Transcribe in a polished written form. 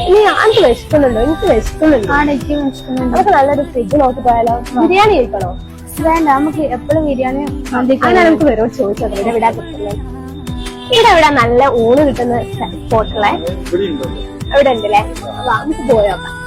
ഇനി എനിക്ക് വിശക്കുന്നുണ്ടോ? എനിക്ക് വിശക്കുന്നുണ്ട്. നമുക്ക് നല്ലൊരു ഫ്രിഡ്ജ് നോക്കി പോയാലോ? ബിരിയാണി കഴിക്കണോ? വേണ്ട, നമുക്ക് എപ്പോഴും ബിരിയാണി അങ്ങനെ നമുക്ക് വരോ ചോദിച്ചത്. ഇവിടെ കിട്ടുന്നത് ഇവിടെ നല്ല ഊണ് കിട്ടുന്ന സ്പോട്ടുകളെ ഇവിടെ ഉണ്ടല്ലേ. നമുക്ക് പോയോക്കാം.